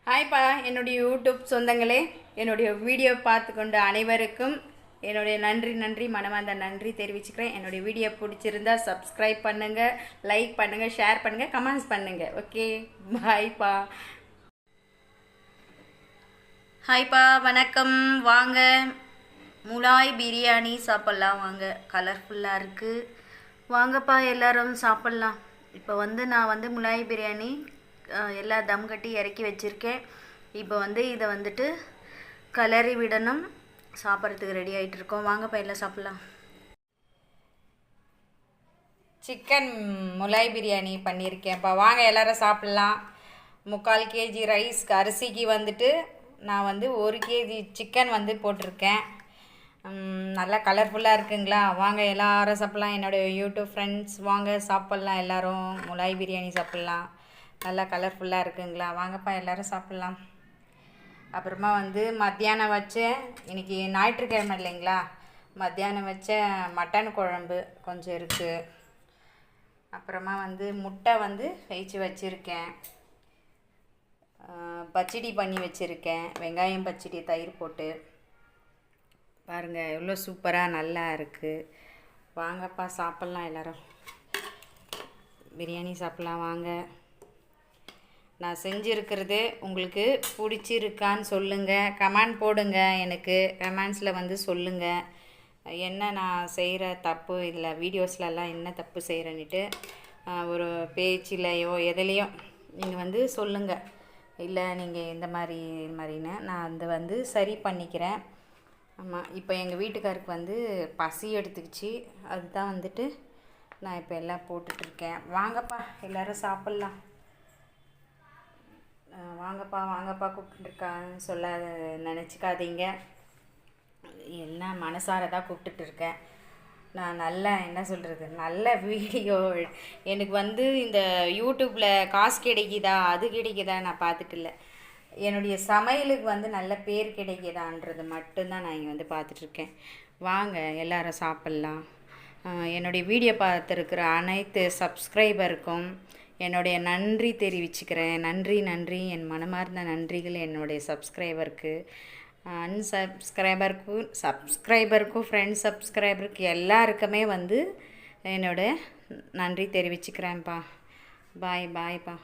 ஹாய்ப்பா, என்னுடைய யூடியூப் சொந்தங்களே, என்னுடைய வீடியோ பார்த்து கொண்டு அனைவருக்கும் என்னுடைய நன்றி மனமார்ந்த நன்றி தெரிவிச்சுக்கிறேன். என்னுடைய வீடியோ பிடிச்சிருந்தா சப்ஸ்கிரைப் பண்ணுங்கள், லைக் பண்ணுங்கள், ஷேர் பண்ணுங்கள், கமெண்ட்ஸ் பண்ணுங்கள். ஓகே, பாய்ப்பா. ஹாய்ப்பா, வணக்கம். வாங்க முலாய் பிரியாணி சாப்பிட்லாம். வாங்க, கலர்ஃபுல்லாக இருக்குது. வாங்கப்பா, எல்லோரும் சாப்பிட்லாம். இப்போ நான் முலாய் பிரியாணி எல்லா தம் கட்டி இறக்கி வச்சுருக்கேன். இப்போ இதை கலரி விடணும். சாப்பிட்றதுக்கு ரெடி ஆகிட்டு இருக்கோம். வாங்கப்பா, எல்லாம் சாப்பிட்லாம். சிக்கன் முலாய் பிரியாணி பண்ணியிருக்கேன்ப்பா. வாங்க எல்லோரும் சாப்பிட்லாம். 3/4 kg ரைஸ் அரிசிக்கு நான் 1 kg சிக்கன் போட்டிருக்கேன். நல்லா கலர்ஃபுல்லாக இருக்குங்களா? வாங்க எல்லோரும் சாப்பிட்லாம். என்னோடய யூடியூப் ஃப்ரெண்ட்ஸ் வாங்க சாப்பிட்லாம். எல்லோரும் முலாய் பிரியாணி சாப்பிட்லாம். நல்லா கலர்ஃபுல்லாக இருக்குங்களா? வாங்கப்பா, எல்லோரும் சாப்பிட்லாம். அப்புறமா மத்தியானம் இன்றைக்கி ஞாயிற்றுக்கிழமை இல்லைங்களா? மத்தியானம் மட்டன் குழம்பு கொஞ்சம் இருக்குது. அப்புறமா முட்டை வேய்ச்சி வச்சுருக்கேன். பச்சடி பண்ணி வச்சுருக்கேன். வெங்காயம் பச்சடி தயிர் போட்டு. பாருங்கள், எவ்வளோ சூப்பராக நல்லா இருக்குது. வாங்கப்பா, சாப்பிட்லாம். எல்லோரும் பிரியாணி சாப்பிட்லாம். வாங்க. நான் செஞ்சுருக்கிறது உங்களுக்கு பிடிச்சிருக்கான்னு சொல்லுங்கள். கமெண்ட் போடுங்க. எனக்கு கமெண்ட்ஸில் சொல்லுங்கள். என்ன நான் செய்கிற தப்பு, இதில் வீடியோஸ்லலாம் என்ன தப்பு செய்கிறேன்னுட்டு ஒரு பேச்சிலையோ எதுலேயோ நீங்கள் சொல்லுங்கள். இல்லை நீங்கள் இந்த மாதிரின்னு நான் சரி பண்ணிக்கிறேன். ஆமாம், இப்போ எங்கள் வீட்டுக்காருக்கு பசி எடுத்துக்கிச்சு. அதுதான் நான் இப்போ எல்லாம் போட்டுட்ருக்கேன். வாங்கப்பா, எல்லோரும் சாப்பிட்லாம். வாங்கப்பா கூப்பிட்டுருக்கான்னு சொல்ல நினச்சிக்காதீங்க. எல்லாம் மனசார தான் கூப்பிட்டுட்ருக்கேன். நான் என்ன சொல்கிறது, நல்ல வீடியோ எனக்கு இந்த யூடியூப்பில் காசு கிடைக்குதா அது கிடைக்குதா நான் பார்த்துட்டு இல்லை. என்னுடைய சமையலுக்கு நல்ல பேர் கிடைக்குதான்றது மட்டும்தான் நான் இங்கே பார்த்துட்ருக்கேன். வாங்க எல்லோரும் சாப்பிட்லாம். என்னுடைய வீடியோ பார்த்துருக்குற அனைத்து சப்ஸ்கிரைபருக்கும் என்னுடைய நன்றி தெரிவிச்சுக்கிறேன். நன்றி என் மனமார்ந்த நன்றிகள் என்னுடைய சப்ஸ்கிரைபருக்கு, சப்ஸ்கிரைபருக்கும் ஃப்ரெண்ட்ஸ் சப்ஸ்கிரைபருக்கு எல்லாருக்குமே என்னோட நன்றி தெரிவிச்சுக்கிறேன்ப்பா. பாய்ப்பா.